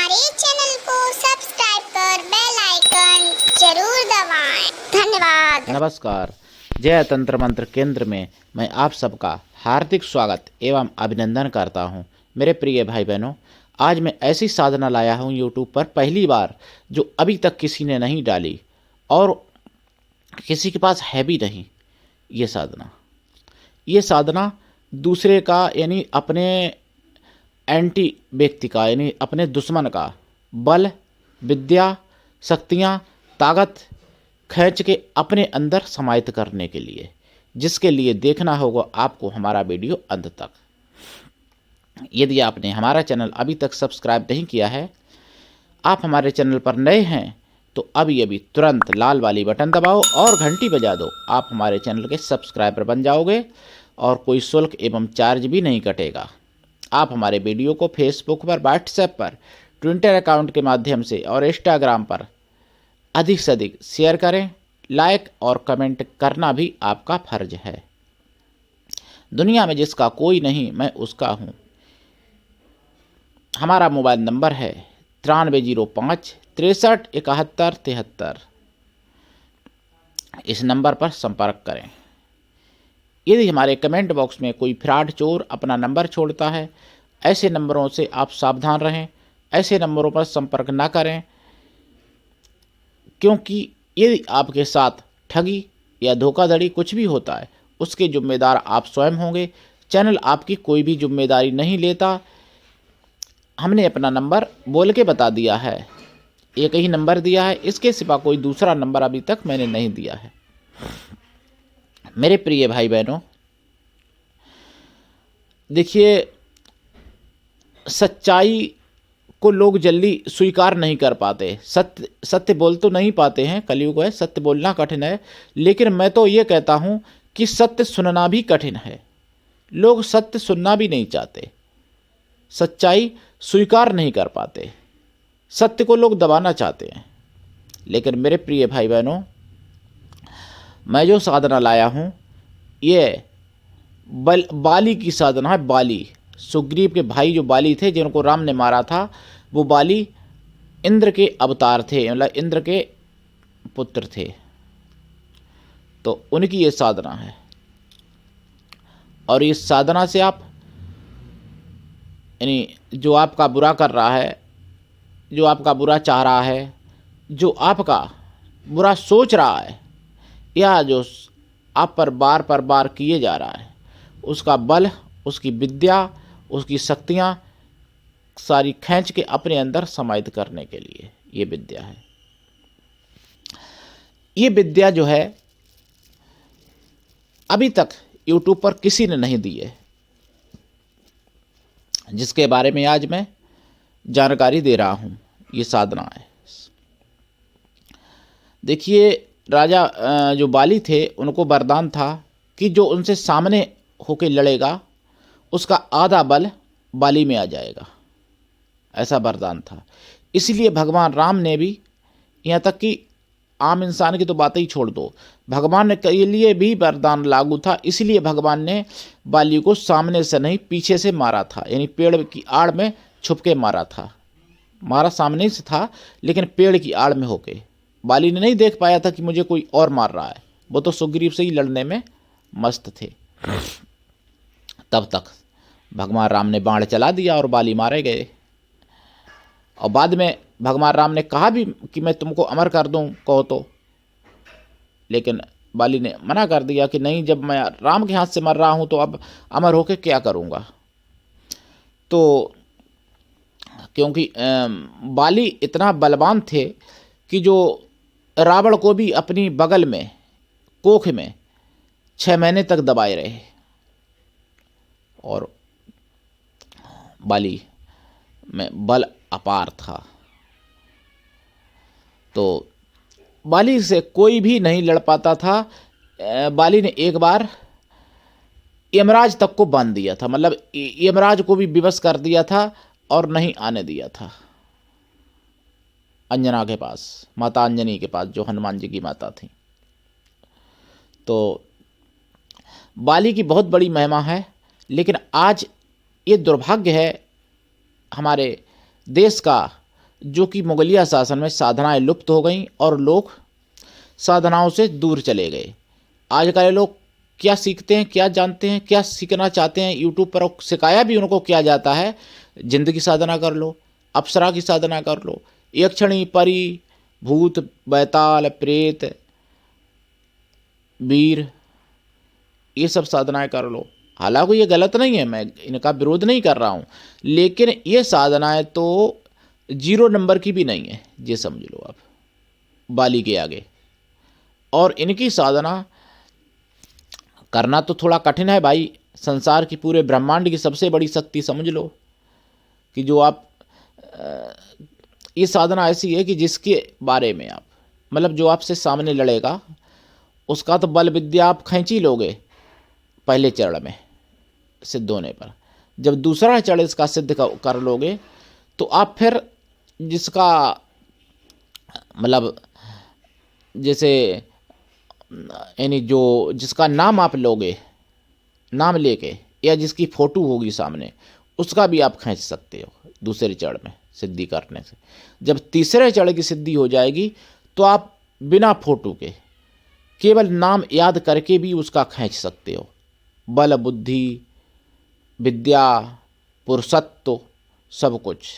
हमारे चैनल को सब्सक्राइब कर बेल आइकन जरूर दबाएं। धन्यवाद। नमस्कार। जय तंत्र मंत्र केंद्र में मैं आप सबका हार्दिक स्वागत एवं अभिनंदन करता हूं। मेरे प्रिय भाई बहनों, आज मैं ऐसी साधना लाया हूं यूट्यूब पर पहली बार, जो अभी तक किसी ने नहीं डाली और किसी के पास है भी नहीं। ये साधना दूसरे का यानी अपने एंटी व्यक्ति का यानी अपने दुश्मन का बल, विद्या, शक्तियाँ, ताकत खींच के अपने अंदर समाहित करने के लिए, जिसके लिए देखना होगा आपको हमारा वीडियो अंत तक। यदि आपने हमारा चैनल अभी तक सब्सक्राइब नहीं किया है, आप हमारे चैनल पर नए हैं, तो अभी तुरंत लाल वाली बटन दबाओ और घंटी बजा दो। आप हमारे चैनल के सब्सक्राइबर बन जाओगे और कोई शुल्क एवं चार्ज भी नहीं कटेगा। आप हमारे वीडियो को फेसबुक पर, व्हाट्सएप पर, ट्विटर अकाउंट के माध्यम से और इंस्टाग्राम पर अधिक से अधिक शेयर करें। लाइक और कमेंट करना भी आपका फर्ज है। दुनिया में जिसका कोई नहीं, मैं उसका हूँ। हमारा मोबाइल नंबर है 9305 63 71 73। इस नंबर पर संपर्क करें। यदि हमारे कमेंट बॉक्स में कोई फ्रॉड चोर अपना नंबर छोड़ता है, ऐसे नंबरों से आप सावधान रहें। ऐसे नंबरों पर संपर्क ना करें, क्योंकि यदि आपके साथ ठगी या धोखाधड़ी कुछ भी होता है, उसके जिम्मेदार आप स्वयं होंगे। चैनल आपकी कोई भी जिम्मेदारी नहीं लेता। हमने अपना नंबर बोल के बता दिया है, एक ही नंबर दिया है, इसके सिवा कोई दूसरा नंबर अभी तक मैंने नहीं दिया है। मेरे प्रिय भाई बहनों, देखिए, सच्चाई को लोग जल्दी स्वीकार नहीं कर पाते। सत्य बोल तो नहीं पाते हैं, कलयुग है, सत्य बोलना कठिन है। लेकिन मैं तो ये कहता हूँ कि सत्य सुनना भी कठिन है। लोग सत्य सुनना भी नहीं चाहते, सच्चाई स्वीकार नहीं कर पाते, सत्य को लोग दबाना चाहते हैं। लेकिन मेरे प्रिय भाई बहनों, मैं जो साधना लाया हूँ, ये बाली की साधना है। बाली, सुग्रीव के भाई जो बाली थे, जिनको राम ने मारा था, वो बाली इंद्र के अवतार थे, मतलब इंद्र के पुत्र थे। तो उनकी ये साधना है। और इस साधना से आप यानी जो आपका बुरा कर रहा है, जो आपका बुरा चाह रहा है, जो आपका बुरा सोच रहा है, या जो आप पर बार किए जा रहा है, उसका बल, उसकी विद्या, उसकी शक्तियाँ सारी खींच के अपने अंदर समाहित करने के लिए ये विद्या है। ये विद्या जो है अभी तक YouTube पर किसी ने नहीं दी है, जिसके बारे में आज मैं जानकारी दे रहा हूँ। ये साधना है। देखिए, राजा जो बाली थे, उनको वरदान था कि जो उनसे सामने होके लड़ेगा, उसका आधा बल बाली में आ जाएगा। ऐसा वरदान था। इसलिए भगवान राम ने भी, यहाँ तक कि आम इंसान की तो बात ही छोड़ दो, भगवान के लिए भी वरदान लागू था। इसलिए भगवान ने बाली को सामने से नहीं, पीछे से मारा था, यानी पेड़ की आड़ में छुप के मारा था। मारा सामने से था, लेकिन पेड़ की आड़ में होके। बाली ने नहीं देख पाया था कि मुझे कोई और मार रहा है। वो तो सुग्रीव से ही लड़ने में मस्त थे। तब तक भगवान राम ने बाण चला दिया और बाली मारे गए। और बाद में भगवान राम ने कहा भी कि मैं तुमको अमर कर दूं, कहो तो। लेकिन बाली ने मना कर दिया कि नहीं, जब मैं राम के हाथ से मर रहा हूं तो अब अमर होके क्या करूंगा। तो क्योंकि बाली इतना बलवान थे कि जो रावण को भी अपनी बगल में, कोख में 6 महीने तक दबाए रहे। और बाली में बल अपार था। तो बाली से कोई भी नहीं लड़ पाता था। बाली ने एक बार यमराज तक को बांध दिया था, मतलब यमराज को भी विवश कर दिया था और नहीं आने दिया था। अंजना के पास, माता अंजनी के पास, जो हनुमान जी की माता थी। तो बाली की बहुत बड़ी महिमा है। लेकिन आज ये दुर्भाग्य है हमारे देश का जो कि मुगलिया शासन में साधनाएं लुप्त हो गईं और लोग साधनाओं से दूर चले गए। आजकल लोग क्या सीखते हैं, क्या जानते हैं, क्या सीखना चाहते हैं, यूट्यूब पर सिखाया भी उनको क्या जाता है, जिंदगी साधना कर लो, अप्सरा की साधना कर लो, यक्षिणी, परी, भूत, बैताल, प्रेत, वीर, ये सब साधनाएं कर लो। हालांकि ये गलत नहीं है, मैं इनका विरोध नहीं कर रहा हूँ, लेकिन ये साधनाएं तो 0 नंबर की भी नहीं है, ये समझ लो आप, बाली के आगे। और इनकी साधना करना तो थोड़ा कठिन है भाई। संसार की, पूरे ब्रह्मांड की सबसे बड़ी शक्ति समझ लो कि जो आप ये साधना ऐसी है कि जिसके बारे में आप, मतलब जो आपसे सामने लड़ेगा उसका तो बल विद्या आप खींच ही लोगे पहले चरण में सिद्ध होने पर। जब दूसरा चरण इसका सिद्ध कर लोगे तो आप फिर जिसका, मतलब जैसे यानी जो जिसका नाम आप लोगे, नाम लेके, या जिसकी फोटो होगी सामने, उसका भी आप खींच सकते हो दूसरे चरण में सिद्धि करने से। जब तीसरे चरण की सिद्धि हो जाएगी तो आप बिना फोटो के केवल नाम याद करके भी उसका खींच सकते हो। बल, बुद्धि, विद्या, पुरुषत्व, सब कुछ,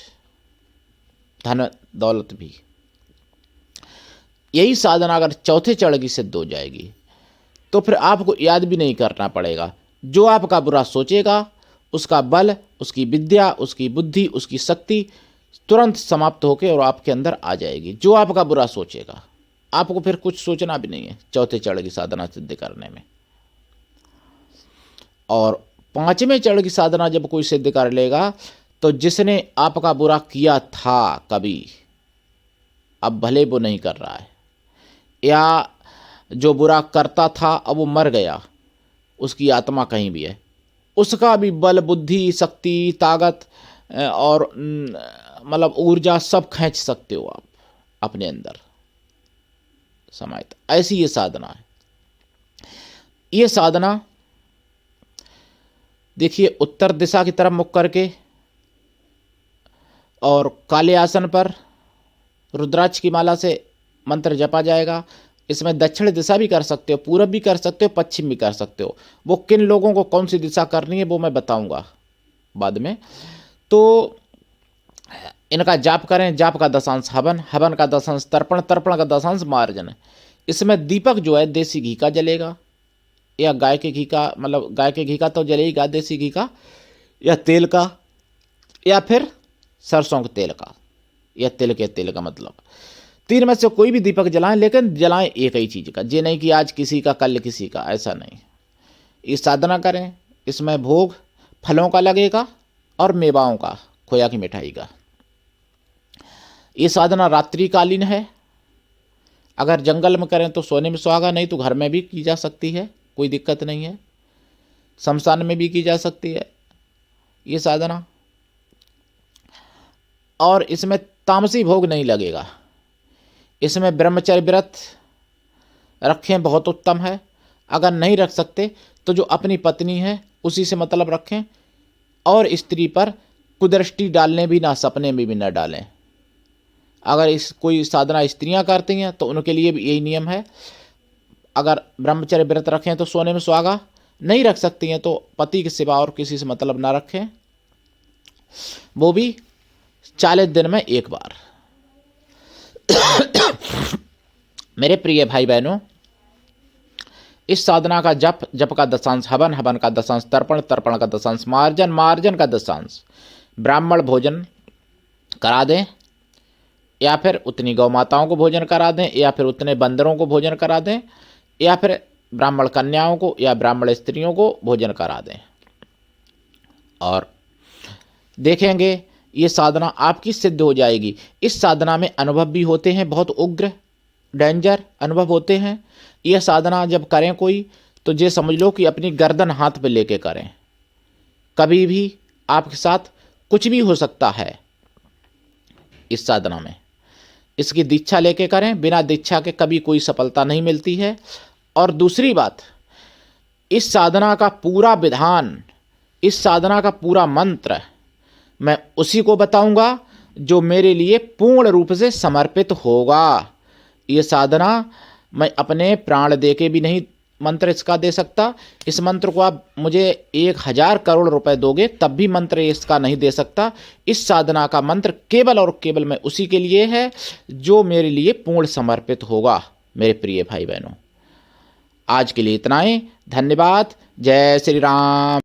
धन दौलत भी। यही साधना अगर चौथे चरण की सिद्ध हो जाएगी तो फिर आपको याद भी नहीं करना पड़ेगा। जो आपका बुरा सोचेगा उसका बल, उसकी विद्या, उसकी बुद्धि, उसकी शक्ति तुरंत समाप्त होकर और आपके अंदर आ जाएगी। जो आपका बुरा सोचेगा, आपको फिर कुछ सोचना भी नहीं है चौथे चरण की साधना सिद्ध करने में। और 5वें चरण की साधना जब कोई सिद्ध कर लेगा तो जिसने आपका बुरा किया था कभी, अब भले वो नहीं कर रहा है, या जो बुरा करता था अब वो मर गया, उसकी आत्मा कहीं भी है, उसका भी बल, बुद्धि, शक्ति, ताकत और मतलब ऊर्जा सब खींच सकते हो आप अपने अंदर समाहित। ऐसी ये साधना है। ये साधना देखिए, उत्तर दिशा की तरफ मुख करके और काले आसन पर रुद्राक्ष की माला से मंत्र जपा जाएगा। इसमें दक्षिण दिशा भी कर सकते हो, पूरब भी कर सकते हो, पश्चिम भी कर सकते हो। वो किन लोगों को कौन सी दिशा करनी है वो मैं बताऊंगा बाद में। तो इनका जाप करें। जाप का दशांश हवन, हवन का दशांश तर्पण, तर्पण का दशांश मार्जन। इसमें दीपक जो है देसी घी का जलेगा या गाय के घी का, मतलब गाय के घी का तो जलेगा, देसी घी का या तेल का या फिर सरसों के तेल का या तिल के तेल का, मतलब 3 में से कोई भी दीपक जलाएं, लेकिन जलाएं एक ही चीज़ का। ये नहीं कि आज किसी का कल किसी का, ऐसा नहीं। ये साधना करें। इसमें भोग फलों का लगेगा और मेवाओं का, खोया की मिठाई का। ये साधना रात्रिकालीन है। अगर जंगल में करें तो सोने में सुहागा, नहीं तो घर में भी की जा सकती है, कोई दिक्कत नहीं है। शमशान में भी की जा सकती है ये साधना। और इसमें तामसी भोग नहीं लगेगा। इसमें ब्रह्मचर्य व्रत रखें, बहुत उत्तम है। अगर नहीं रख सकते तो जो अपनी पत्नी है उसी से मतलब रखें, और स्त्री पर कुदृष्टि डालने भी ना, सपने में भी ना डालें। अगर इस कोई साधना स्त्रियां करती हैं तो उनके लिए भी यही नियम है। अगर ब्रह्मचर्य व्रत रखें तो सोने में सुहागा, नहीं रख सकती हैं तो पति के सिवा और किसी से मतलब ना रखें, वो भी 40 दिन में एक बार। मेरे प्रिय भाई बहनों, इस साधना का जप, जप का दशांश हवन, हवन का दशांश तर्पण, तर्पण का दशांश मार्जन, मार्जन का दशांश ब्राह्मण भोजन करा दें, या फिर उतनी गौ माताओं को भोजन करा दें, या फिर उतने बंदरों को भोजन करा दें, या फिर ब्राह्मण कन्याओं को या ब्राह्मण स्त्रियों को भोजन करा दें। और देखेंगे ये साधना आपकी सिद्ध हो जाएगी। इस साधना में अनुभव भी होते हैं, बहुत उग्र डेंजर अनुभव होते हैं। यह साधना जब करें कोई तो ये समझ लो कि अपनी गर्दन हाथ पे लेके करें। कभी भी आपके साथ कुछ भी हो सकता है इस साधना में। इसकी दीक्षा लेके करें, बिना दीक्षा के कभी कोई सफलता नहीं मिलती है। और दूसरी बात, इस साधना का पूरा विधान, इस साधना का पूरा मंत्र मैं उसी को बताऊंगा जो मेरे लिए पूर्ण रूप से समर्पित होगा। ये साधना मैं अपने प्राण दे के भी नहीं मंत्र इसका दे सकता। इस मंत्र को आप मुझे 1000 करोड़ रुपए दोगे तब भी मंत्र इसका नहीं दे सकता। इस साधना का मंत्र केवल और केवल मैं उसी के लिए है जो मेरे लिए पूर्ण समर्पित होगा। मेरे प्रिय भाई बहनों, आज के लिए इतना ही। धन्यवाद। जय श्री राम।